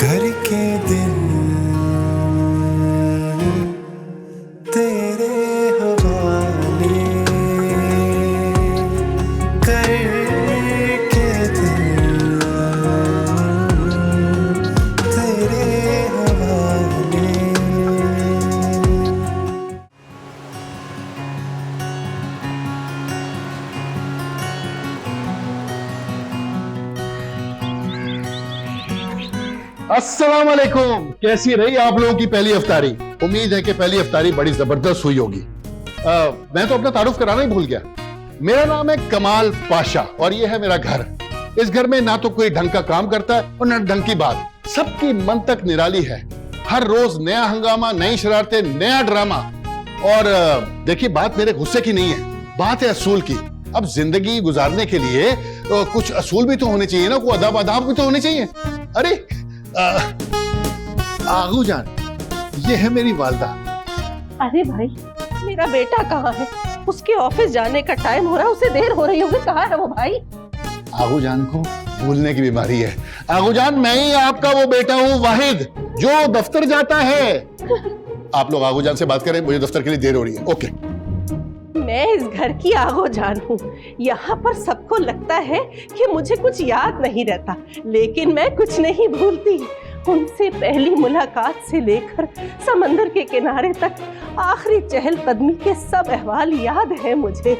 घर के दिन तेरे हवाले घर के दिन तेरे हवाले। अस्सलाम वालेकुम। कैसी रही आप लोगों की पहली इफ्तारी? उम्मीद है कि पहली इफ्तारी बड़ी जबरदस्त हुई होगी। मैं तो अपना तारुफ कराना ही भूल गया। मेरा नाम है कमाल पाशा और ये है मेरा घर। इस घर में ना तो कोई ढंग का काम करता है और ना ढंग की बात। सबकी मंतक निराली है। हर रोज नया हंगामा, नई शरारतें, नया ड्रामा। और देखिए, बात मेरे गुस्से की नहीं है, बात है असूल की। अब जिंदगी गुजारने के लिए कुछ असूल भी तो होने चाहिए ना, कोई अदब आदाब भी तो होने चाहिए। अरे आगू जान, ये है मेरी वालदा। अरे भाई, मेरा बेटा कहाँ है? उसके ऑफिस जाने का टाइम हो रहा है, उसे देर हो रही होगी। कहाँ है वो भाई? आगू जान को भूलने की बीमारी है। आगू जान, मैं ही आपका वो बेटा हूँ वाहिद, जो दफ्तर जाता है। आप लोग आगू जान से बात करें, मुझे दफ्तर के लिए देर हो रही है। ओके। मैं इस घर की आगो जान हूँ। यहाँ पर सबको लगता है कि मुझे कुछ याद नहीं रहता, लेकिन मैं कुछ नहीं भूलती। उनसे पहली मुलाकात से लेकर समंदर के किनारे तक आखिरी चहलकदमी के सब अहवाल याद है मुझे।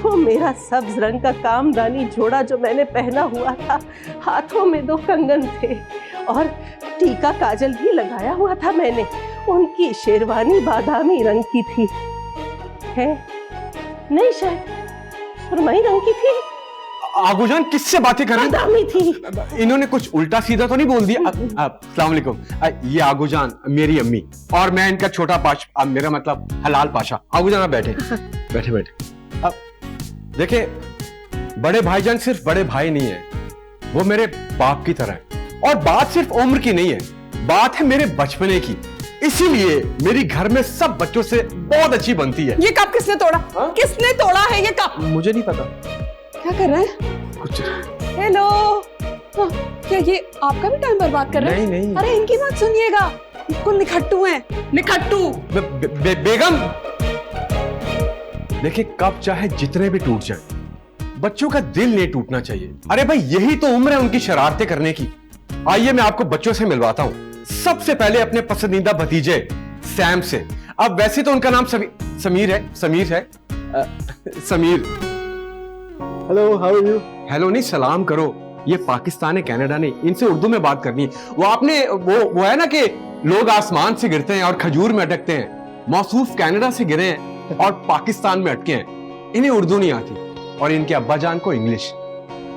वो मेरा सब्ज रंग का कामदानी जोड़ा जो मैंने पहना हुआ था, हाथों में 2 कंगन थे और टीका काजल भी लगाया हुआ था मैंने। उनकी शेरवानी बादामी रंग की थी, है नहीं, शायद सुरमई रंग की थी। आगूजान किससे बातें कर रही बादामी थी। इन्होंने कुछ उल्टा सीधा तो नहीं बोल दिया? अस्सलाम वालेकुम। ये आगूजान मेरी अम्मी और मैं इनका छोटा पाशा, मेरा मतलब हलाल पाशा। आगूजान आप बैठे बैठे बैठे। अब देखे, बड़े भाईजान सिर्फ बड़े भाई नहीं है, वो मेरे बाप की तरह है। और बात सिर्फ उम्र की नहीं है, बात है मेरे बचपने की। इसीलिए मेरी घर में सब बच्चों से बहुत अच्छी बनती है। ये कप किसने तोड़ा? किसने तोड़ा है ये कप? मुझे नहीं पता। क्या कर रहा है? कुछ हेलो, क्या ये आपका भी टाइम बर्बाद कर रहे हैं? नहीं नहीं। अरे इनकी बात सुनिएगा, बिल्कुल निखट्टू हैं, निखट्टू। बेगम देखिए, कब चाहे जितने भी टूट जाए, बच्चों का दिल नहीं टूटना चाहिए। अरे भाई, यही तो उम्र है उनकी शरारतें करने की। आइए मैं आपको बच्चों से मिलवाता हूँ। सबसे पहले अपने पसंदीदा भतीजे सैम से। अब वैसे तो उनका नाम समीर है। Sameer. Hello, how are you? Hello नहीं, सलाम करो। ये पाकिस्तान है, कनाडा नहीं। इनसे उर्दू में बात करनी है। वो आपने वो है ना कि लोग आसमान से गिरते हैं और खजूर में अटकते हैं। मौसूफ कनाडा से गिरे हैं और पाकिस्तान में अटके हैं। इन्हें उर्दू नहीं आती और इनके अब्बा जान को इंग्लिश।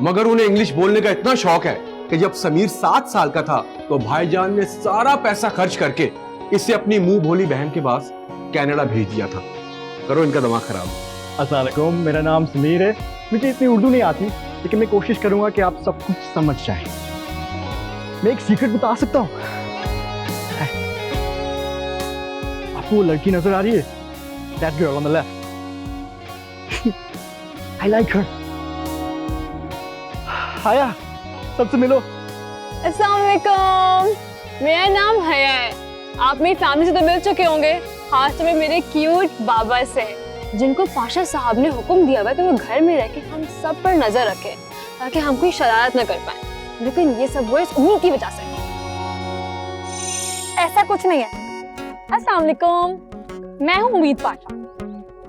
मगर उन्हें इंग्लिश बोलने का इतना शौक है कि जब समीर 7 साल का था तो भाईजान ने सारा पैसा खर्च करके इसे अपनी मुंह भोली बहन के पास कनाडा भेज दिया था। करो इनका दिमाग खराब। अस्सलाम वालेकुम, मेरा नाम समीर है। मुझे इतनी उर्दू नहीं आती, लेकिन मैं कोशिश करूंगा कि आप सब कुछ समझ जाएं। मैं एक सीक्रेट बता सकता हूँ। आपको वो लड़की नजर आ रही है? That girl on the left. I like her. आया, सबसे मिलो। अस्सलाम वालेकुम, मेरा नाम हया है। आप मेरी फैमिली से तो मिल चुके होंगे, खास तौर पे मेरे क्यूट बाबा से, जिनको पाशा साहब ने हुक्म दिया हुआ कि वो घर में रह के हम सब पर नजर रखें ताकि हम कोई शरारत न कर पाए। लेकिन ये सब वो इस उम्मीद की वजह से। ऐसा कुछ नहीं है। अस्सलाम वालेकुम, मैं हूँ उम्मीद पाशा।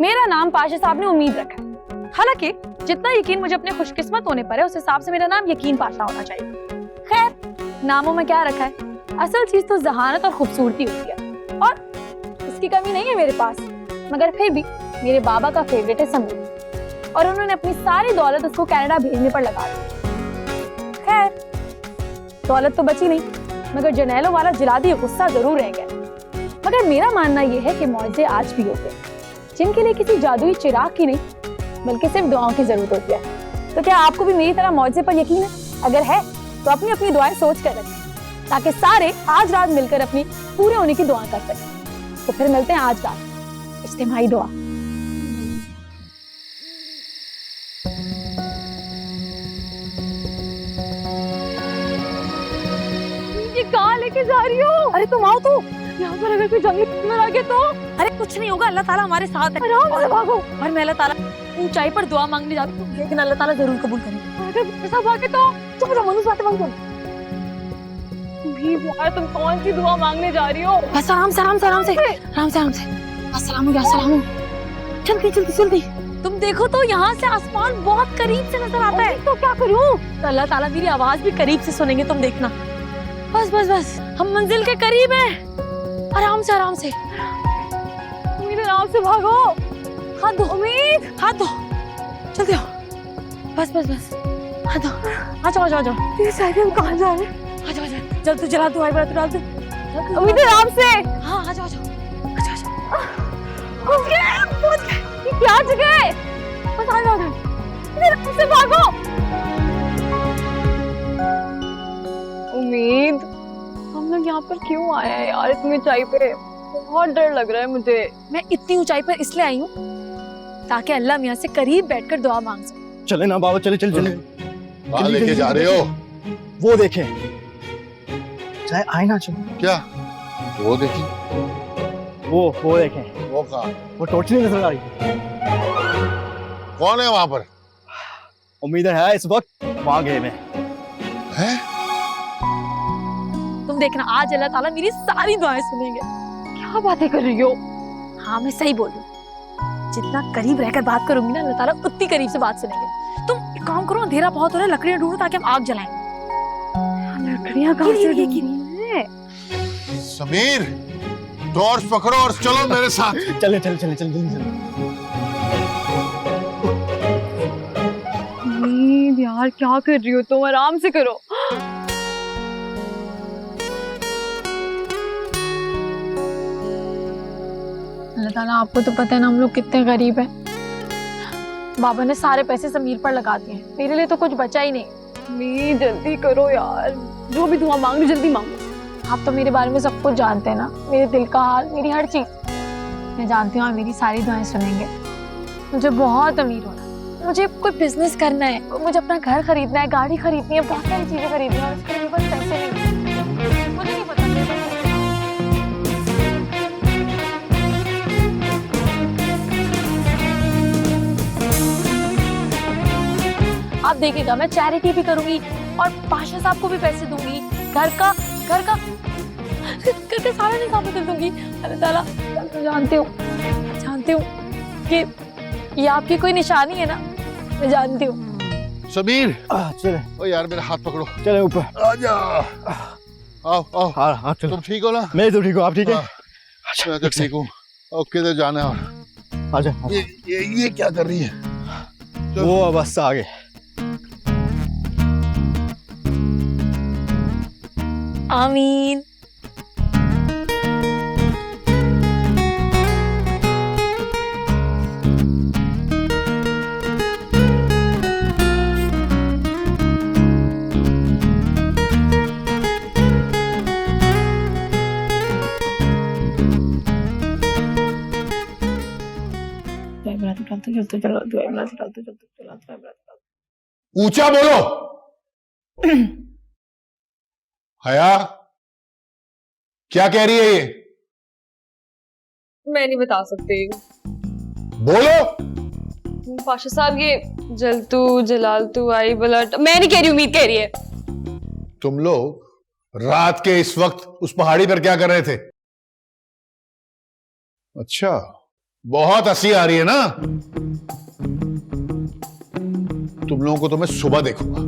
मेरा नाम पाशा साहब ने उम्मीद रखा है। हालांकि जितना यकीन मुझे अपने खुशकिस्मत होने पर है, उस हिसाब से मेरा नाम यकीन पाशा होना चाहिए। खैर, नामों में क्या रखा है, असल चीज तो जहानत और खूबसूरती होती है और इसकी कमी नहीं है मेरे पास। मगर फिर भी मेरे बाबा का फेवरेट है समीर और उन्होंने अपनी सारी दौलत उसको कनाडा भेजने पर लगा दी। खैर, दौलत तो बची नहीं, मगर जनेलो वाला जिलादी गुस्सा जरूर रह गया। मगर मेरा मानना यह है कि मौजे आज भी होते हैं, जिनके लिए किसी जादुई चिराग की नहीं बल्कि सिर्फ दुआओं की जरूरत होती है। तो क्या आपको भी मेरी तरह मौजे पर यकीन है? अगर है तो अपनी अपनी दुआएं सोच कर रखें ताकि सारे आज रात मिलकर अपनी पूरे होने की दुआ कर सकें। तो फिर मिलते हैं आज रात, इज्तिमाई दुआ। ये कहाँ लेके जा रही हो? अरे तुम आओ तो, यहाँ पर अगर कोई जंगली जानवर आ गया तो? अरे कुछ नहीं होगा, अल्लाह ताला हमारे साथ है। आराम से भागो। और मैं अल्लाह ताला ऊंचाई पर दुआ मांगने जाती हूँ, लेकिन अल्लाह ताला जरूर कबूल करेगा। अगर ऐसा भागे तो चुप रहो, मनुष्य बातें मत करो। यार तुम कौन सी दुआ मांगने जा रही हो? बस आराम से आराम से आराम से आराम से आराम से। अस्सलाम वालेकुम। जल्दी जल्दी जल्दी। तुम देखो तो यहाँ से आसमान बहुत करीब से नजर आता है। तो क्या करूँ? तो अल्लाह ताला मेरी आवाज भी करीब से सुनेंगे, तुम देखना। बस बस बस, हम मंजिल के करीब हैं। आराम से आराम से। उम्मीद आराम से भागो। हाथ दो उम्मीद, हाथ दो। जल्दी आओ। बस बस बस, हाथ दो। आ जाओ आ जाओ आ जाओ। ये साइकिल हम कहाँ जा रहे हैं? आ जाओ आ जाओ। जल्दी जला दो, आइब्रो डाल दो। उम्मीद आराम से। हाँ आ जाओ आ जाओ। आ जाओ आ जाओ। पहुंच गए पहुंच गए। ये क्या जगह है? बस आ जाओ आराम से भागो। उम्मीद, हम लोग यहाँ पर क्यों आए हैं यार इतनी ऊंचाई पे? बहुत डर लग रहा है मुझे। मैं इतनी ऊंचाई पर इसलिए आई हूँ ताकि अल्लाह मियाँ से करीब बैठकर दुआ मांग सकूं। चले ना बाबा, चले चले चले। कहाँ लेके जा रहे हो? वो देखें, चाहे आए ना चलो। क्या? वो देखी? वो देखें, वो कहाँ? वो टॉर्च नहीं नजर आ रही? कौन है वहां पर? उम्मीद है इस वक्त वहां गए में है? तुम देखना आज अल्लाह ताला मेरी सारी दुआएं सुनेंगे। क्या बातें कर रही हो? हाँ मैं सही बोल रही हूँ। जितना करीब रहकर बात करूंगी ना, अल्लाह ताला उतनी करीब से बात सुनेंगे। तुम एक काम करो, अंधेरा बहुत हो रहा है, लकड़ियां ढूंढो ताकि हम आग जलाएं। लकड़ियां कहाँ से ढूंढूं? समीर, टॉर्च पकड़ो और चलो मेरे साथ। चले चले चले चले जल्दी चले। यार क्या कर रही हो तुम? आराम से करो। अल्लाह ताला आपको तो पता है ना हम लोग कितने गरीब हैं। बाबा ने सारे पैसे समीर पर लगा दिए हैं, मेरे लिए तो कुछ बचा ही नहीं। जल्दी करो यार, जो भी दुआ मांगो जल्दी मांगो। आप तो मेरे बारे में सब कुछ जानते हैं ना, मेरे दिल का हाल, मेरी हर चीज। मैं जानती हूँ आप मेरी सारी दुआएं सुनेंगे। मुझे बहुत अमीर होना है, मुझे कोई बिजनेस करना है, मुझे अपना घर खरीदना है, गाड़ी खरीदनी है, बहुत सारी चीजें खरीदनी है, और उसके लिए बस पैसे नहीं। मुझे नहीं पता। आप देखिएगा मैं चैरिटी भी करूंगी और पाशा साहब को भी पैसे दूंगी, घर का सारा निजाम कर दूंगी। अल्लाह ताला, मैं जानती हूँ कि ये आपकी कोई निशानी है ना, मैं जानती हूँ। समीर, चले। ओ यार मेरा हाथ पकड़ो। चले ऊपर। आजा। आओ आओ। हाँ चलो। तुम ठीक हो ना? मैं तो ठीक हूँ, आप ठीक है? मैं तो ठीक हूँ। ओके तो जाना है। और आजा। ये क्या कर रही है? वो बस आगे। आमीन। ऊंचा बोलो। हया, क्या कह रही है ये? मैं नहीं बता सकती। बोलो। पाशा साहब ये जलतू जलालतू आई बलट, मैं नहीं कह रही, उम्मीद कह रही है। तुम लोग रात के इस वक्त उस पहाड़ी पर क्या कर रहे थे? अच्छा, बहुत हंसी आ रही है ना? तुम लोगों को तो मैं सुबह देखूंगा।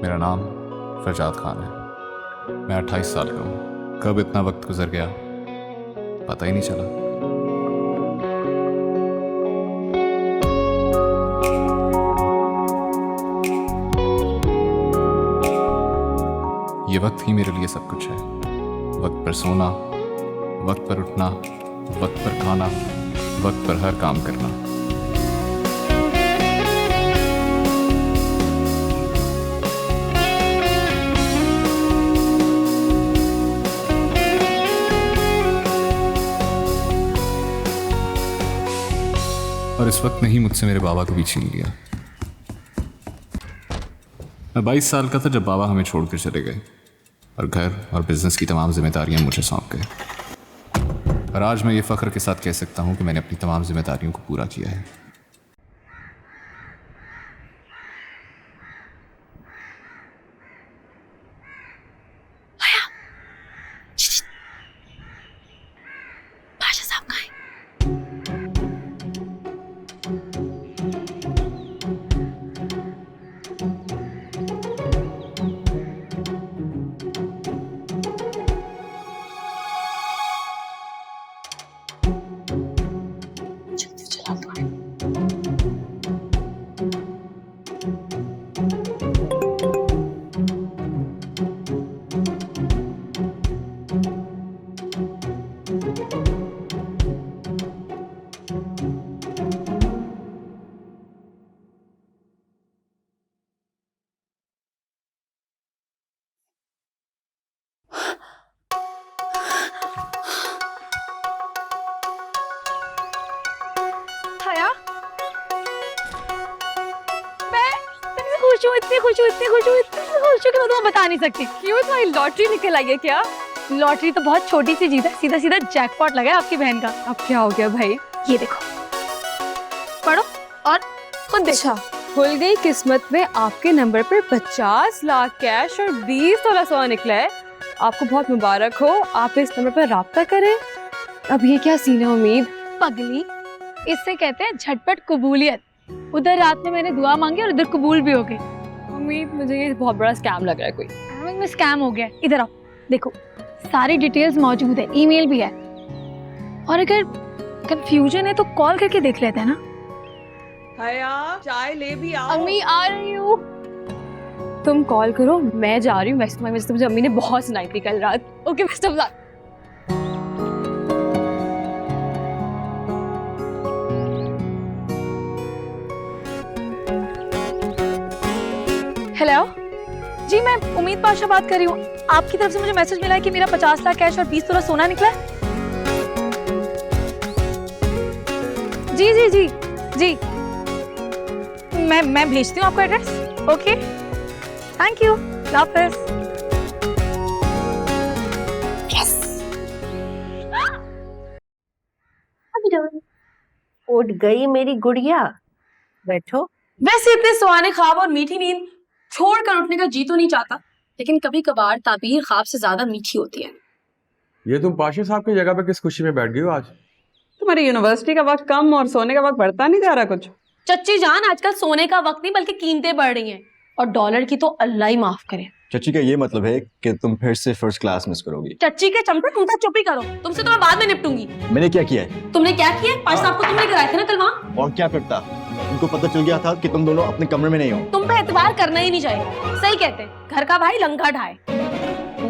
मेरा नाम फरजाद खान है। मैं 28 साल का हूँ। कब इतना वक्त गुजर गया पता ही नहीं चला। ये वक्त ही मेरे लिए सब कुछ है। वक्त पर सोना, वक्त पर उठना, वक्त पर खाना, वक्त पर हर काम करना। और इस वक्त ने ही मुझसे मेरे बाबा को भी छीन लिया। मैं 22 साल का था जब बाबा हमें छोड़कर चले गए और घर और बिजनेस की तमाम जिम्मेदारियां मुझे सौंप गए। और आज मैं ये फख्र के साथ कह सकता हूं कि मैंने अपनी तमाम जिम्मेदारियों को पूरा किया है। पाशा साहब कहाँ हैं? जल्दी चला दो। हया, मैं इतनी खुश हूँ, इतनी खुश हूँ, इतनी खुश हूँ, इतनी खुश हूँ कि मैं तुम्हें बता नहीं सकती। क्यों, तुम्हारी लॉटरी निकल आई है क्या? लॉटरी तो बहुत छोटी सी जीत है, सीधा सीधा जैकपॉट लगा है आपकी बहन का। अब क्या हो गया भाई? ये देखो, पढ़ो और खुद देखो। अच्छा, खुल गई किस्मत में आपके नंबर पर 50 लाख कैश और 20 तोला सोना निकला है। आपको बहुत मुबारक हो, आप इस नंबर पर राब्ता करें। अब ये क्या सीन है उम्मीद? पगली, इससे कहते हैं झटपट कबूलियत। उधर रात में मैंने दुआ मांगी और इधर कबूल भी हो गई। उम्मीद, मुझे ये बहुत बड़ा स्कैम लग रहा है कोई। हैमिंग में स्कैम हो गया। इधर आओ, देखो सारी डिटेल्स मौजूद है, ईमेल भी है। और अगर कंफ्यूजन है तो कॉल करके देख लेते हैं ना। हया, चाय ले भी आओ। अम्मी आ रही हूँ। तुम कॉल करो, मैं जा रही हूँ। वैसे तुम्हारी वजह से मुझे अम्मी ने बहुत सुनाई थी कल रात। Okay, best of luck. Hello ji, मैं उम्मीद पाशा बात कर रही हूँ। आपकी तरफ से मुझे मैसेज मिला है कि मेरा 50 लाख कैश और 20 तोला सोना निकला है। जी जी जी जी, मैं भेजती हूँ आपको एड्रेस। ओके, थैंक यू, हाफिज। उठ गई मेरी गुड़िया, बैठो। वैसे इतने सुहाने ख्वाब और मीठी नींद छोड़कर उठने का जी तो नहीं चाहता, लेकिन कभी कभार ताबीर ख्वाब से ज्यादा मीठी होती है। ये तुम पाशा साहब की जगह पे किस खुशी में बैठ गई हो आज? तुम्हारी यूनिवर्सिटी का वक्त कम और सोने का वक्त बढ़ता नहीं जा रहा कुछ? चच्ची जान, आजकल सोने का वक्त नहीं बल्कि कीमतें बढ़ रही हैं, और डॉलर की तो अल्लाह ही माफ करे। चची का ये मतलब है कि तुम फिर से फर्स्ट क्लास मिस करोगी। चच्ची के चंपे, तुम तो चुप ही करो, तुमसे तो मैं बाद में निपटूंगी। मैंने क्या किया है? तुमने क्या किया? पाशा साहब को तुमने गिराया था ना कल वहाँ। और क्या करता? उनको पता चल गया था कि तुम दोनों अपने कमरे में नहीं हो। तुम पे एतबार करना ही नहीं चाहिए। सही कहते, घर का भाई लंका ढाए।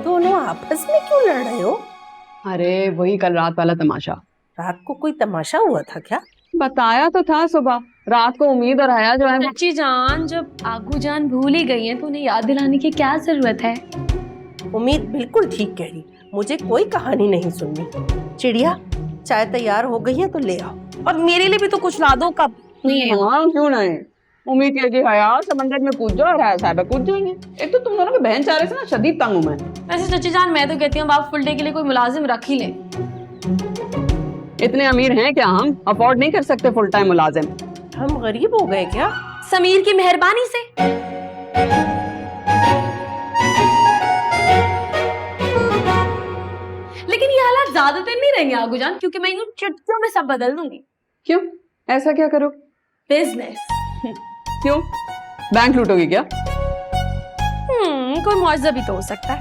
दोनों आपस में क्यों लड़ रहे हो? अरे वही कल रात वाला तमाशा। रात को कोई तमाशा हुआ था क्या? बताया तो था सुबह। रात को उम्मीद और हया जो है चच्ची जान, जब आगू जान भूल ही गई हैं तो उन्हें याद दिलाने की क्या जरूरत है? उम्मीद बिल्कुल ठीक कह रही, मुझे कोई कहानी नहीं सुननी। चिड़िया, चाय तैयार हो गई है तो ले आओ। और मेरे लिए भी तो कुछ ला दो। कब नहीं है? हाँ, क्यों नहीं। उम्मीद है कि हया समंदर में कूद जाओ और हया साहब कूद जाएंगे। एक तो तुम दोनों के बहन चारे से ना शदीद तंग हूं मैं। वैसे चच्ची जान, मैं तो कहती हूँ आप फुल डे के लिए कोई मुलाजिम रख ही ले। इतने अमीर हैं क्या हम? अफोर्ड नहीं कर सकते फुल टाइम मुलाजिम। हम गरीब हो गए क्या? समीर की मेहरबानी से। लेकिन ये हालात ज्यादा दिन नहीं रहेंगे आगू जान, क्योंकि मैं यूं चुटकियों में सब बदल दूंगी। क्यों? ऐसा क्या करो? बिजनेस। क्यों? बैंक लूटोगी क्या? कोई मुआवजा भी तो हो सकता है।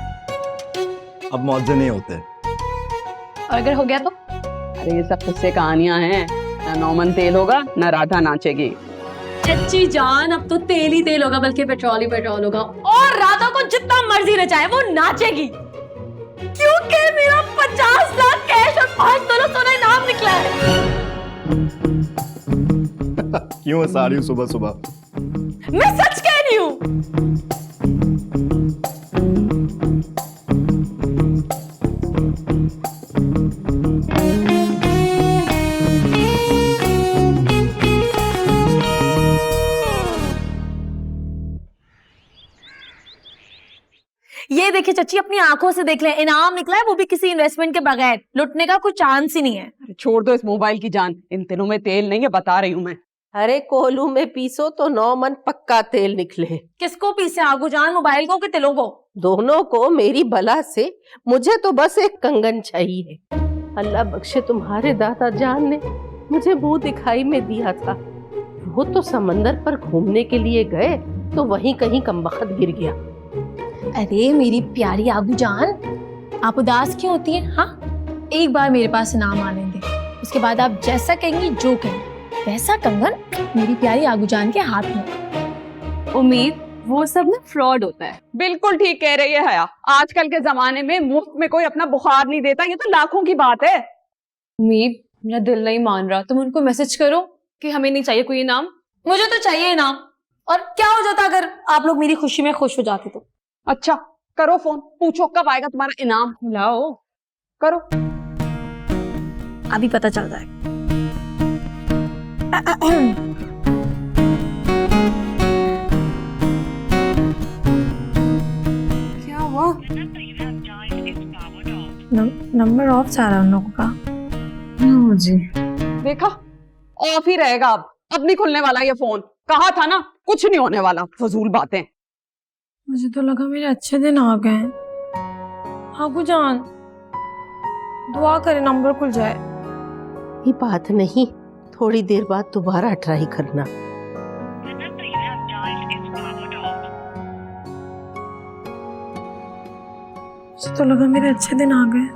अब मुआवजे नहीं होते। और अगर हो गया तो? अरे ये सब किस्से कहानियां हैं। ना नौमन तेल होगा ना राधा नाचेगी। चच्ची जान, अब तो तेल ही तेल होगा, बल्कि पेट्रोल ही पेट्रोल होगा। और दादा को जितना मर्जी नचाए वो नाचेगी, क्योंकि मेरा 50 लाख कैश और 5 तोला सोना इनाम निकला है। क्यों हंसा रही हूँ सुबह सुबह? मैं सच कह रही हूँ। ये देखिए चाची, अपनी आंखों से देख लें, इनाम निकला है, वो भी किसी इन्वेस्टमेंट के बगैर। लुटने का कुछ चांस ही नहीं है। अरे छोड़ दो इस मोबाइल की जान, इन दिनों में तेल नहीं है, बता रही हूँ मैं। अरे कोलू में पीसो तो 9 मन पक्का तेल निकले। किसको पीसे आगू जान, मोबाइल को कि तिलों को? दोनों को मेरी बला से। मुझे तो बस एक कंगन चाहिए। अल्लाह बख्शे तुम्हारे दादा जान ने मुझे मुंह दिखाई में दिया था। वो तो समंदर पर घूमने के लिए गए तो वहीं कहीं कमबख्त गिर गया। अरे मेरी प्यारी आगू जान, आप उदास क्यों होती हैं? हाँ, एक बार मेरे पास इनाम आने दे, उसके बाद आप जैसा कहेंगी, जो कहेंगी वैसा कंगन मेरी प्यारी आगू जान के हाथ में। उम्मीद वो सब ना फ्रॉड होता है। बिल्कुल ठीक कह रही है हया, आजकल के जमाने में मुफ्त में कोई अपना बुखार नहीं देता, ये तो लाखों की बात है। उम्मीद मेरा दिल नहीं मान रहा, तुम उनको मैसेज करो कि हमें नहीं चाहिए कोई इनाम। मुझे तो चाहिए इनाम। और क्या हो जाता अगर आप लोग मेरी खुशी में खुश हो जाते तो? अच्छा करो फोन, पूछो कब आएगा तुम्हारा इनाम। लाओ करो। अभी पता चल जाएगा। क्या हुआ? नंबर ऑफ जा रहा है उन लोगों का। जी देखा, ऑफ ही रहेगा अब नहीं खुलने वाला ये फोन। कहा था ना कुछ नहीं होने वाला, फजूल बातें। मुझे तो लगा मेरे अच्छे दिन आ गए। आगू जान दुआ करे नंबर खुल जाए। ये बात नहीं, थोड़ी देर बाद दोबारा ट्राई करना। मुझे तो लगा मेरे अच्छे दिन आ गए।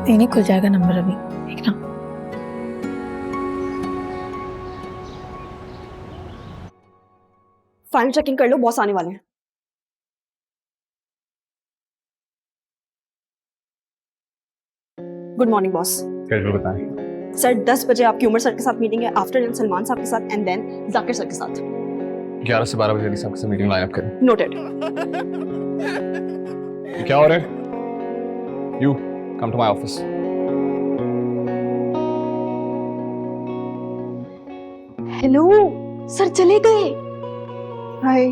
नहीं खुल जाएगा नंबर अभी, देखना। फाइनल चेकिंग कर लो, बॉस आने वाले हैं। Good morning boss. कैजुअल बताएं। सर 10 बजे आपकी उमर सर के साथ मीटिंग है, आफ्टर लंच सलमान साहब के साथ एंड देन जाकिर सर के साथ। 11 से 12 बजे अली साहब के साथ मीटिंग लाइन अप करें। नोटेड। क्या हो रहा है? You come to my office. Hello sir, चले गए। हाय,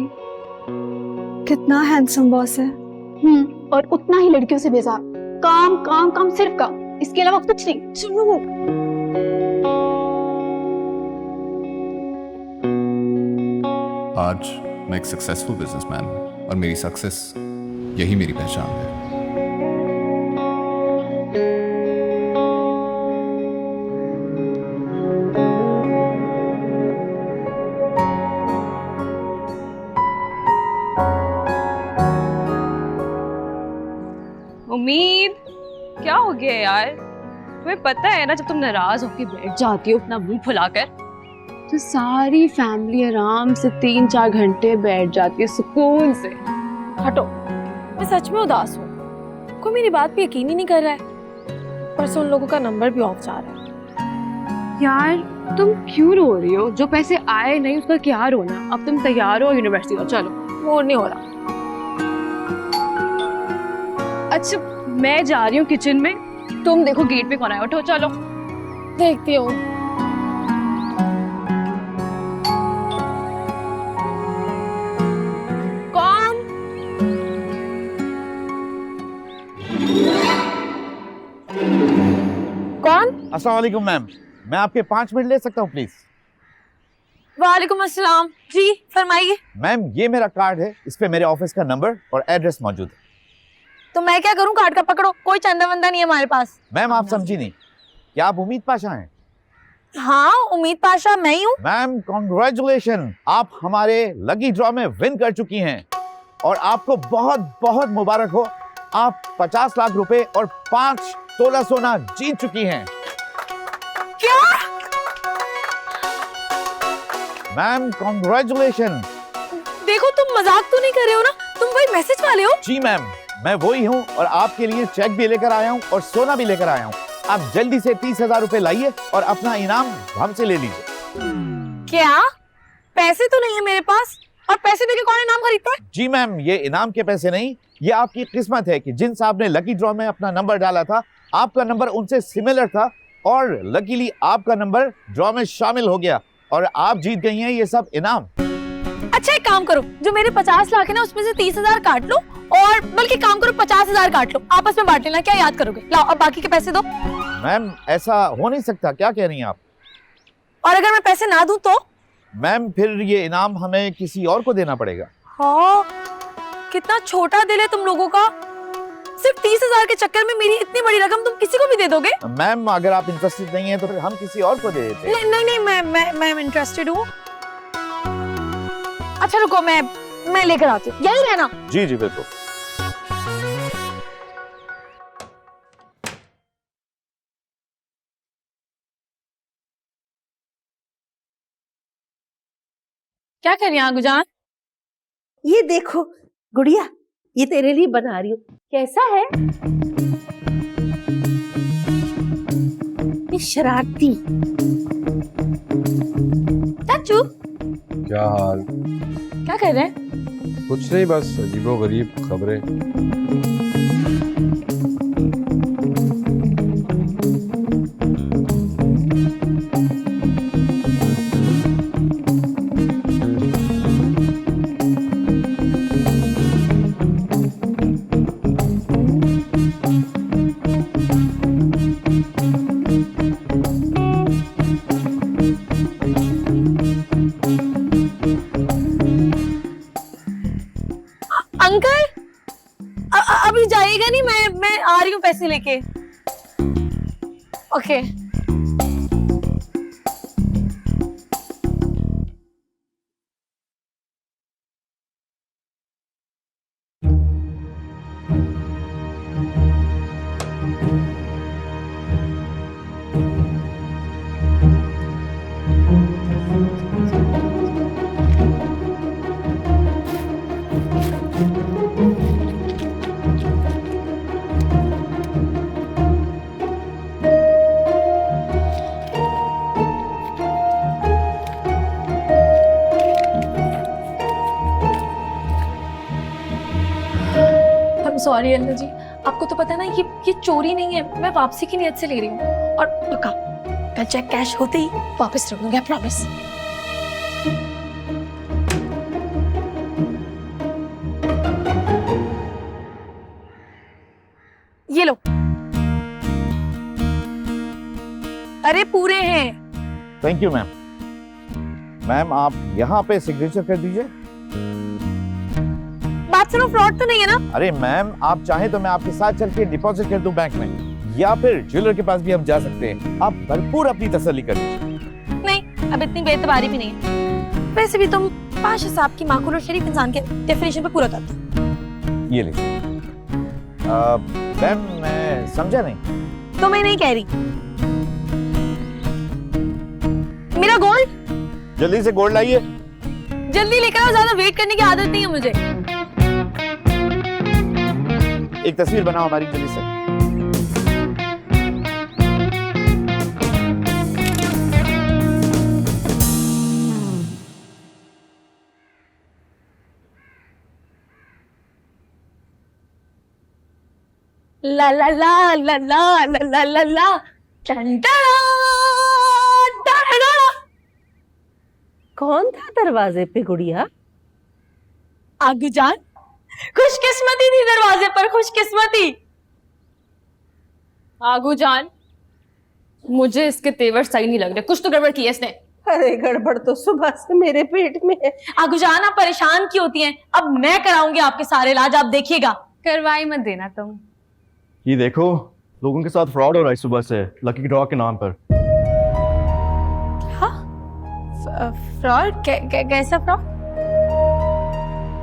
कितना हैंडसम बॉस है। और उतना ही लड़कियों से बेजार। काम काम काम, सिर्फ काम, इसके अलावा कुछ नहीं। सुनो, आज मैं एक सक्सेसफुल बिजनेसमैन हूं और मेरी सक्सेस यही मेरी पहचान है। उम्मीद क्या हो गया यार? तुम्हें पता है ना, जब तुम नाराज होकर बैठ जाती हो अपना मुंह फुलाकर, तो सारी फैमिली आराम से 3-4 घंटे बैठ जाती है सुकून से। हटो, मैं सच में उदास हूँ। कोई मेरी बात पे यकीन ही नहीं कर रहा है। परसों उन लोगों का नंबर भी ऑफ जा रहा है। यार तुम क्यों रो रही हो? जो पैसे आए नहीं उसका क्या रोना? अब तुम तैयार हो यूनिवर्सिटी हो, चलो। मोर नहीं हो रहा। अच्छा मैं जा रही हूँ किचन में, तुम देखो गेट पे कौन आया। उठो चलो, देखती हूँ। कौन? कौन? अस्सलाम वालेकुम मैम, मैं आपके 5 मिनट ले सकता हूँ प्लीज? वालेकुम अस्सलाम जी, फरमाइए। मैम ये मेरा कार्ड है, इस पे मेरे ऑफिस का नंबर और एड्रेस मौजूद है। तो मैं क्या करूं? कार्ड का पकड़ो, कोई चंदा वंदा नहीं है हमारे पास। मैम आप समझी नहीं, क्या आप उम्मीद पाशा हैं? हाँ, उम्मीद पाशा मैं ही हूँ। मैम कॉन्ग्रेचुलेशन, आप हमारे लकी ड्रॉ में विन कर चुकी हैं और आपको बहुत बहुत मुबारक हो। आप 50 लाख रुपए और 5 तोला सोना जीत चुकी हैं। क्या? Ma'am congratulation. देखो तुम मजाक तो नहीं कर रहे हो ना? तुम वही मैसेज वाले हो? जी मैम, मैं वही हूँ और आपके लिए चेक भी लेकर आया हूँ और सोना भी लेकर आया हूँ। आप जल्दी से 30,000 रुपए लाइए और अपना इनाम हमसे ले लीजिए। क्या? पैसे तो नहीं है मेरे पास, और पैसे देके कौन इनाम खरीदता है? जी मैम, ये इनाम के पैसे नहीं, ये आपकी किस्मत है कि जिन साहब ने लकी ड्रॉ में अपना नंबर डाला था, आपका नंबर उनसे सिमिलर था और लकीली आपका नंबर ड्रॉ में शामिल हो गया और आप जीत गई हैं ये सब इनाम। अच्छा एक काम करो, जो मेरे 50 लाख है ना उसमें से 30,000 काट लो, और बल्कि काम करो 50,000 काट लो, आपस में बांट लेना, क्या याद करोगे? लाओ अब बाकी के पैसे दो। मैम ऐसा हो नहीं सकता, क्या कह रही हैं आप? और अगर मैं पैसे ना दूं तो? मैम फिर ये इनाम हमें किसी और को देना पड़ेगा। हाँ, कितना छोटा दिल है तुम लोगों का। सिर्फ 30,000 के चक्कर में मेरी इतनी बड़ी रकम तुम किसी को भी दे दोगे? मैम अगर आप इंटरेस्टेड नहीं है तो फिर हम किसी और को दे देते हैं। नहीं, मैं इंटरेस्टेड हूँ। अच्छा रुको, मैं लेकर आती हूँ, यही रहना। जी जी बिल्कुल। क्या कर रही हैं आगूजान? ये देखो गुड़िया, ये तेरे लिए बना रही हूँ, कैसा है? ये शरारती। चाचू क्या हाल? क्या कर रहे हैं? कुछ नहीं, बस अजीबोगरीब खबरें। अंकल अभी जाइएगा नहीं, मैं आ रही हूँ पैसे लेके। ओके। सॉरी अल्लाह जी, आपको तो पता है ना ये चोरी नहीं है, मैं वापसी की नियत से ले रही हूँ, और पक्का कल चेक कैश होते ही वापस रख दूंगी, प्रॉमिस। ये लो। अरे पूरे हैं। Thank you ma'am. मैम आप यहाँ पे सिग्नेचर कर दीजिए। बात सुनो, फ्रॉड तो नहीं है ना? अरे मैम आप चाहें तो मैं आपके साथ चल के डिपॉजिट कर दूं बैंक में, या फिर ज्वेलर के पास भी हम जा सकते हैं। आप भरपूर अपनी तसल्ली कर लीजिए। नहीं, अब इतनी बेतबारी भी नहीं है। वैसे भी तुम पाशा साहब की माकूल और शरीफ इंसान के डेफिनेशन पे पूरा उतरते हो। ये लीजिए। मैम मैं समझा नहीं। तो मैं नहीं कह रही। मेरा गोल्ड जल्दी से गोल्ड लाइए। जल्दी लेकर आओ, ज्यादा वेट करने की आदत नहीं है मुझे। एक तस्वीर बनाओ हमारी जल्दी से। ला ला ला ला ला ला ला ला ला कौन था दरवाजे पे गुड़िया? आगूजान, खुशकिस्मती थी दरवाजे पर, खुशकिस्मती। आगूजान, मुझे इसके तेवर सही नहीं लग रहे, कुछ तो गड़बड़ की है इसने। अरे गड़बड़ तो सुबह से मेरे पेट में है। आगूजान आप परेशान क्यों होती हैं? अब मैं कराऊंगी आपके सारे इलाज, आप देखिएगा। करवाई मत देना तुम। ये देखो, लोगों के साथ फ्रॉड हो रहा है सुबह से लकी ड्रॉ के नाम पर। फ्रॉड? कैसा फ्रॉड?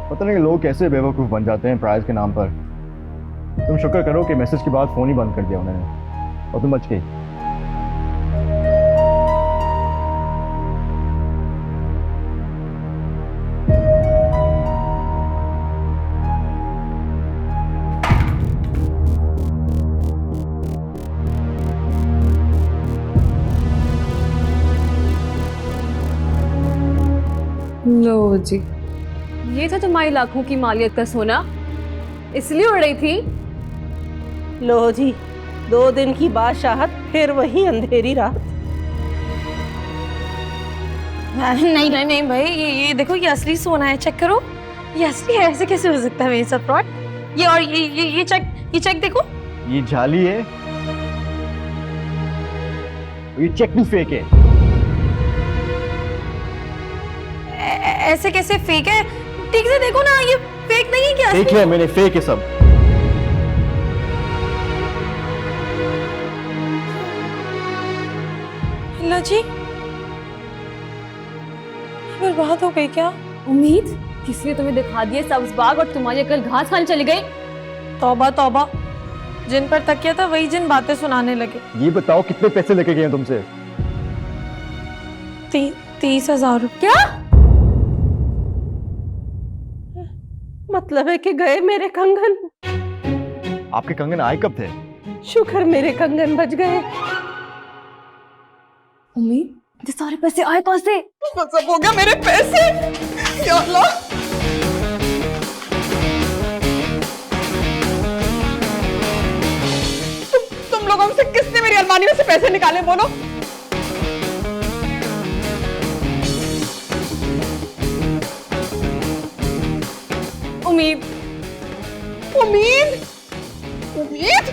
पता नहीं लोग कैसे बेवकूफ बन जाते हैं प्राइज के नाम पर। तुम शुक्र करो कि मैसेज के बाद फोन ही बंद कर दिया उन्होंने, और तुम बच गई। लो जी, ये था तुम्हारी लाखों की मालियत का सोना, इसलिए उड़ रही थी। लो जी, 2 दिन की बादशाहत, फिर वही अंधेरी रात। नहीं नहीं नहीं भाई, ये देखो, ये असली सोना है, चेक करो, ये असली है, ऐसे कैसे हो सकता है मेरे साथ फ्रॉड? ये और ये चेक देखो, ये जाली है, ये चेक भी फेक है। ऐसे कैसे फेक है? ठीक से देखो ना, ये फेक नहीं है क्या? फेक है, मैंने फेक है सब। लो जी, बर्बाद हो गई क्या? उम्मीद, किसी ने तुम्हें दिखा दिया सब्ज बाग और तुम्हारी अकल घास खाने चली गई। तौबा तौबा, जिन पर तकिया था वही जिन बातें सुनाने लगे। ये बताओ कितने पैसे लेके गए हैं तुमसे? 30,000 रुपये। क्या? मतलब है कि गए मेरे कंगन। आपके कंगन आए कब थे? शुक्र मेरे कंगन बच गए। उम्मीद, ये सारे पैसे आए कौन से? सब हो गया मेरे पैसे, या अल्लाह। तुम लोगों में से किसने मेरी अलमारी में से पैसे निकाले, बोलो? उम्मीद, उम्मीद, उम्मीद।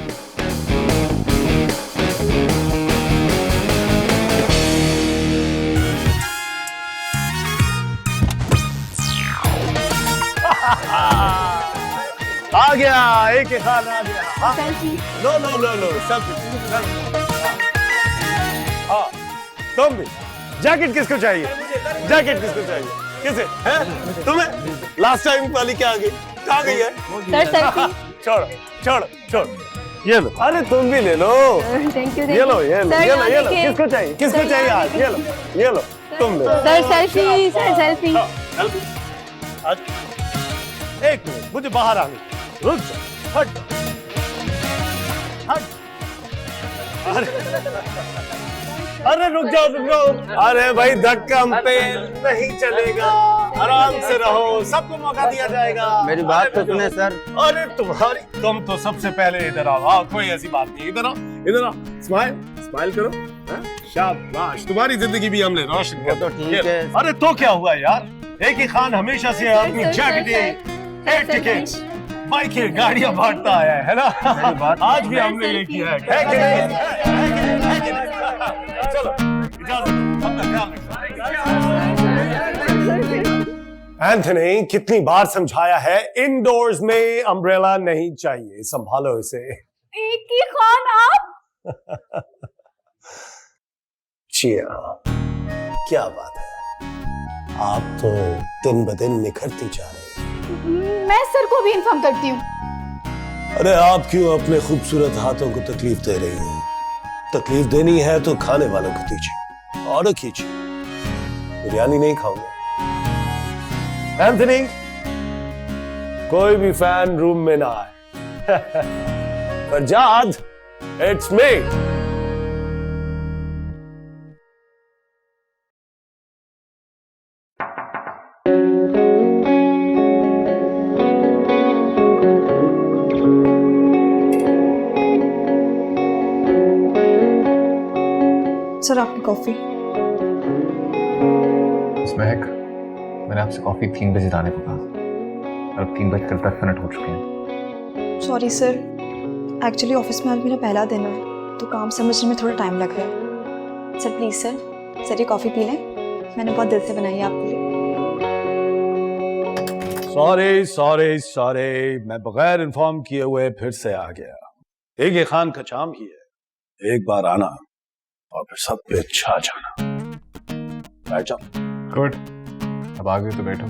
आ गया, एक ही खान आ गया। हाँ? लो लो लो लो, सब हाँ, तुम भी। जैकेट किसको चाहिए? जैकेट किसको चाहिए? किसे? हैं? तुम्हें? लास्ट टाइम वाली क्या आ गई? कहाँ गई है? छोड़ो छोड़ो छोड़ो, ये लो। अरे तुम भी ले लो। Thank you. ये लो ये लो ये लो ये लो। किसको चाहिए? किसको चाहिए आज? ये लो तुम लो। Sir selfie, sir selfie. एक मिनट, मुझे बाहर आने दो। रुक जाओ, हट हट। अरे रुक जाओ। अरे भाई, धक्का पे नहीं चलेगा, आराम से रहो, सबको मौका दिया जाएगा। मेरी बात तो सुने सर। अरे तुम तो सबसे पहले इधर आओ। कोई ऐसी बात नहीं, इधर आओ। स्माइल करो। शाबाश, तुम्हारी जिंदगी भी हमने रोशन कर। तो ठीक है। अरे तो क्या हुआ यार, एक ही खान हमेशा से अपनी जैकेट, एयर टिकट, बाइकें, गाड़ियां बांटता आया है ना? आज भी हमने ये किया है कि नहीं? चलो इजाजत दो, अपना ख्याल रखो। एंथनी, कितनी बार समझाया है, इंडोर्स में अम्ब्रेला नहीं चाहिए, संभालो इसे। एक ही खान आप? चिया, क्या बात है, आप तो दिन ब दिन निखरती जा रही हैं। मैं सर को भी इन्फॉर्म करती हूँ। अरे आप क्यों अपने खूबसूरत हाथों को तकलीफ दे रही हैं? तकलीफ देनी है तो खाने वालों को दीजिए, ऑर्डर कीजिए। बिरयानी नहीं खाऊंगा। एंथनी, कोई भी फैन रूम में ना आए। Farzad, it's me. सर, आपकी कॉफी। महक, मैंने आपसे कॉफी 3 बजे लाने को कहा, अब 3:10 हो चुके हैं। सॉरी सर, एक्चुअली ऑफिस में आज मेरा पहला दिन है, तो काम समझने में थोड़ा टाइम लग रहा है। सर प्लीज सर ये कॉफी पी लें, मैंने बहुत दिल से बनाई है आपके लिए। सॉरी, मैं बगैर इन्फॉर्म किए हुए फिर से आ गया। एक खान का काम ही है, एक बार आना और फिर सब पे छा जाना। बैठ जाओ। गुड, अब आ गए तो बैठो।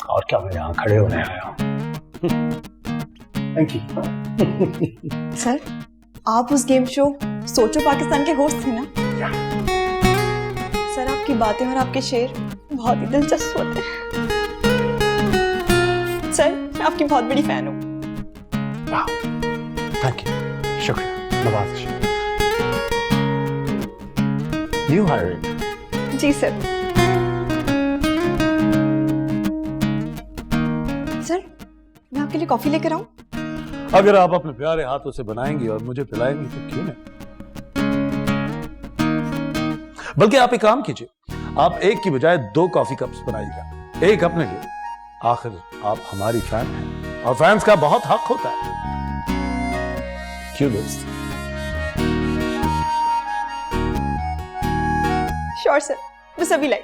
और क्या, मैं यहाँ खड़े होने आया हूँ। Thank you. सर, आप उस गेम शो सोचो पाकिस्तान के होस्ट थे ना? सर, आपकी बातें और आपके शेर बहुत ही दिलचस्प होते हैं। सर, मैं आपकी बहुत बड़ी फैन हूँ। थैंक यू, शुक्रिया, नवाज़िश। You hired? जी सर। आपके लिए कॉफी लेकर आऊं? अगर आप अपने प्यारे हाथों से बनाएंगी और मुझे पिलाएंगी तो क्यों नहीं। बल्कि आप एक काम कीजिए, आप एक की बजाय 2 कॉफी कप्स बनाइएगा, एक अपने लिए। आखिर आप हमारी फैन हैं और फैंस का बहुत हक होता है। क्यों दोस्त? श्योर सर, मैं सभी लाई।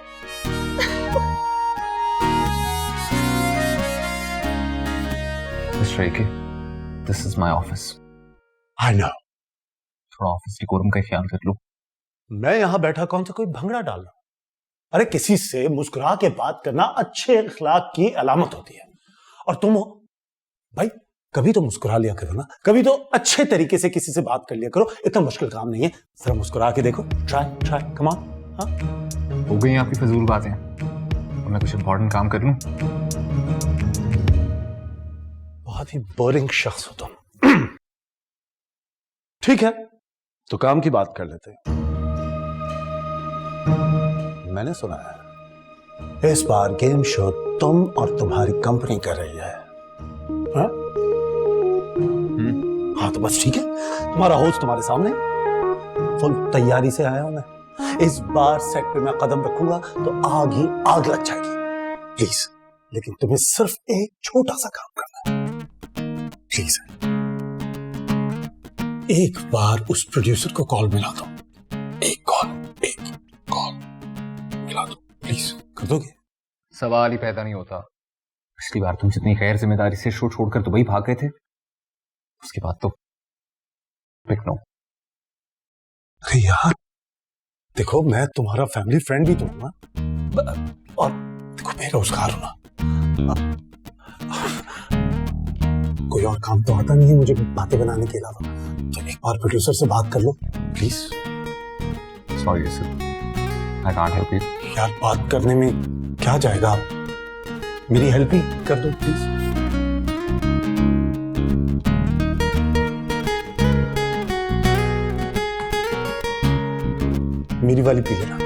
Mister AK, this is my office. I know. थोड़ा ऑफिस डेकोरम का ख्याल कर लो। मैं यहां बैठा कौन सा कोई भंगड़ा डाल रहा हूं? अरे किसी से मुस्कुरा के बात करना अच्छे अखलाक की अलामत होती है। और तुम हो भाई, कभी तो मुस्कुरा लिया करो ना, कभी तो अच्छे तरीके से किसी से बात कर लिया करो। इतना मुश्किल काम नहीं है, जरा मुस्कुरा के देखो। Try come on. हाँ, हो गई आपकी फजूल बातें, और मैं कुछ इंपॉर्टेंट काम कर लूं। बहुत ही बोरिंग शख्स हो तुम। ठीक है, तो काम की बात कर लेते हैं। मैंने सुना है इस बार गेम शो तुम और तुम्हारी कंपनी कर रही है। हाँ? हाँ तो बस ठीक है, तुम्हारा होस्ट तुम्हारे सामने, फुल तैयारी से आया हूं मैं। इस बार सेट पे मैं कदम रखूंगा तो आग ही आग लग जाएगी। प्लीज, लेकिन तुम्हें सिर्फ एक छोटा सा काम करना है। प्लीज, एक बार उस प्रोड्यूसर को कॉल मिला दो। एक कॉल मिला दो, प्लीज। कर दोगे? सवाल ही पैदा नहीं होता। पिछली बार तुम जितनी गैर जिम्मेदारी से शो छोड़कर दुबई भाग गए थे, उसके बाद तो पिक नो। अरे यार देखो, मैं तुम्हारा फैमिली फ्रेंड भी तो हूं ना, और देखो बेरोजगार हूं ना, कोई और काम तो आता नहीं है मुझे बातें बनाने के अलावा। तो एक बार प्रोड्यूसर से बात कर लो please. Sorry sir, I can't help you. यार बात करने में क्या जाएगा, मेरी हेल्प ही कर दो प्लीज। मेरी वाली पी लेना।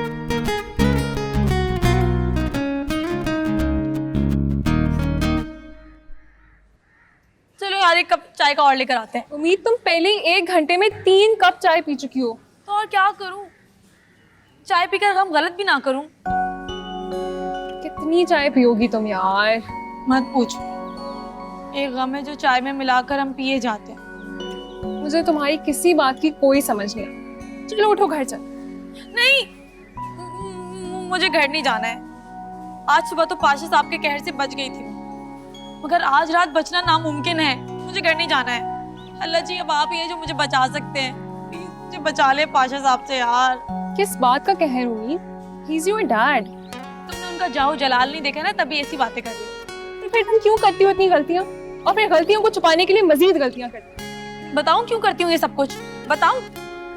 चलो यार, एक कप चाय का और लेकर आते हैं। उम्मीद, तुम पहले ही 1 घंटे में 3 कप चाय पी चुकी हो। तो और क्या करूं, चाय पीकर हम गलत भी ना करूं। कितनी चाय पियोगी तुम यार? मत पूछो, एक गम है जो चाय में मिलाकर हम पिए जाते हैं। मुझे तुम्हारी किसी बात की कोई समझ नहीं आई। चलो उठो, घर चल। नहीं, मुझे घर नहीं जाना है। आज सुबह तो पाशा साहब के कहर से बच गई थी, मगर आज रात बचना नामुमकिन है। मुझे घर नहीं जाना है। अल्लाह जी, अब आप ही हैं जो मुझे बचा सकते हैं। प्लीज मुझे बचा ले पाशा साहब से यार। किस बात का कहर हुई? He is your dad. तुमने उनका जाओ जलाल नहीं देखा ना, तभी ऐसी बातें कर रही हो। तो फिर तुम क्यों करती हो इतनी गलतियां, और फिर गलतियों को छुपाने के लिए मजीद गलतियां करती हो? बताऊं क्यों करती हूँ ये सब कुछ? बताऊं?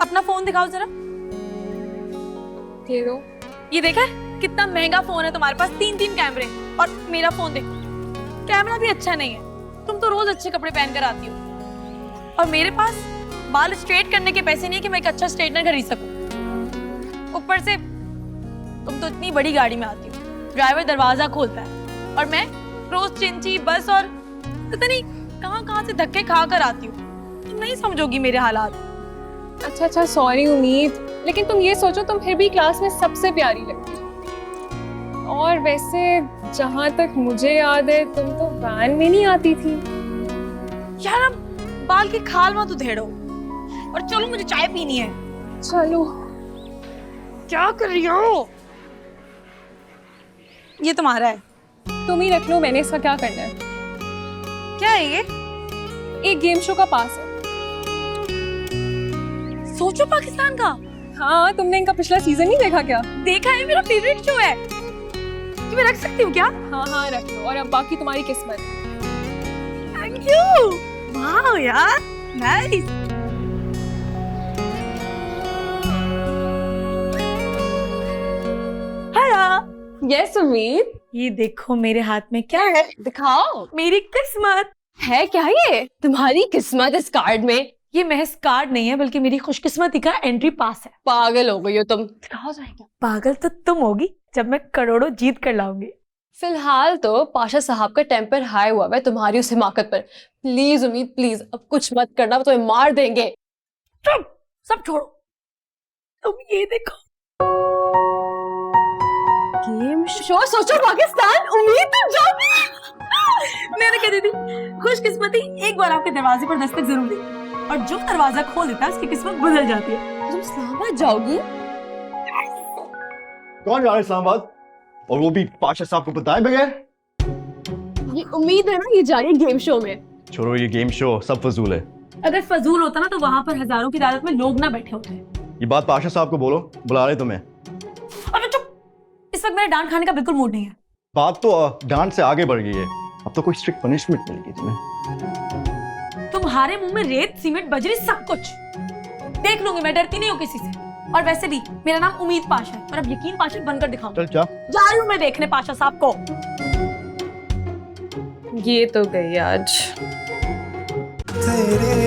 अपना फोन दिखाओ जरा। दे दो। ये देखा है? कितना महंगा फोन है तुम्हारे पास, 3 कैमरे, और मेरा फोन देखो, कैमरा भी अच्छा नहीं है। तुम तो रोज अच्छे कपड़े पहन कर आती हो, और मेरे पास बाल स्ट्रेट करने के पैसे नहीं है कि मैं एक अच्छा स्ट्रेटनर खरीद सकूं। ऊपर से तुम तो इतनी बड़ी गाड़ी में आती हो, ड्राइवर दरवाजा खोलता है, और मैं रोज चिंची बस और पता नहीं कहां से धक्के खा कर आती हूँ। तुम नहीं समझोगी मेरे हालात। अच्छा, सॉरी उम्मीद, लेकिन तुम ये सोचो, तुम फिर भी क्लास में सबसे प्यारी लगती हो। और वैसे जहां तक मुझे याद है, तुम तो वैन में नहीं आती थी। यार अब बाल की खाल मत उधेड़ो, और चलो मुझे चाय पीनी है। चलो। क्या कर रही हो? ये तुम्हारा है, तुम ही रख लो, मैंने इसका क्या करना है? क्या है ये? एक गेम शो का पास है। सोचो पाकिस्तान का। हाँ, तुमने इनका पिछला सीजन नहीं देखा क्या? देखा है, मेरा फेवरेट शो है। कि मैं रख सकती हूँ क्या? हाँ रख लो, और अब बाकी तुम्हारी किस्मत। Thank you. वाह यार, नाइस। हेलो। यस उम्मीद। ये देखो मेरे हाथ में क्या है, दिखाओ। मेरी किस्मत है। क्या ये तुम्हारी किस्मत इस कार्ड में? ये महज कार्ड नहीं है, बल्कि मेरी खुशकिस्मती का एंट्री पास है। पागल हो गई हो तुम। दिखाओ जाएगा। पागल तो तुम होगी जब मैं करोड़ों जीत कर लाऊंगी। फिलहाल तो पाशा साहब का टेम्पर हाई हुआ है तुम्हारी उस हिमाकत पर। प्लीज उम्मीद प्लीज अब कुछ मत करना, वो तुम्हें मार देंगे। चुप, सब छोड़ो, तुम ये देखो। गेम शो सोचो पाकिस्तान, उम्मीद तुम जाओगी। मैंने कह दी थी, खुशकिस्मती एक बार आपके दरवाजे पर दस्तक जरूर दी, और जो दरवाजा खोल देता है उसकी किस्मत बदल जाती है। तुम इस्लामाबाद जाओगी? कौन जा रहा है इस्लामाबाद, और वो भी पाशा साहब को बताए बगैर? ये उम्मीद है ना ये जा रही है गेम शो में। छोड़ो ये गेम शो, सब फजूल है। अगर फजूल होता ना तो वहां पर हजारों की तादाद में लोग ना बैठे होते। ये बात पाशा साहब को बोलो, बुला रहे तुम्हें। अरे चुप, इस वक्त मेरा डांट खाने का बिल्कुल मूड नहीं है। बात तो डांट से आगे बढ़ गई है, अब तो कोई स्ट्रिक्ट पनिशमेंट मिलेगी तुम्हें। तुम्हारे मुंह में रेत, सीमेंट, बजरी सब कुछ देख लूंगी मैं, डरती नहीं हूँ किसी से। और वैसे भी मेरा नाम उम्मीद पाशा है, और अब यकीन पाशा बनकर दिखाऊं। चल जा। जा रही हूँ मैं देखने पाशा साहब को। ये तो गई आज। तेरे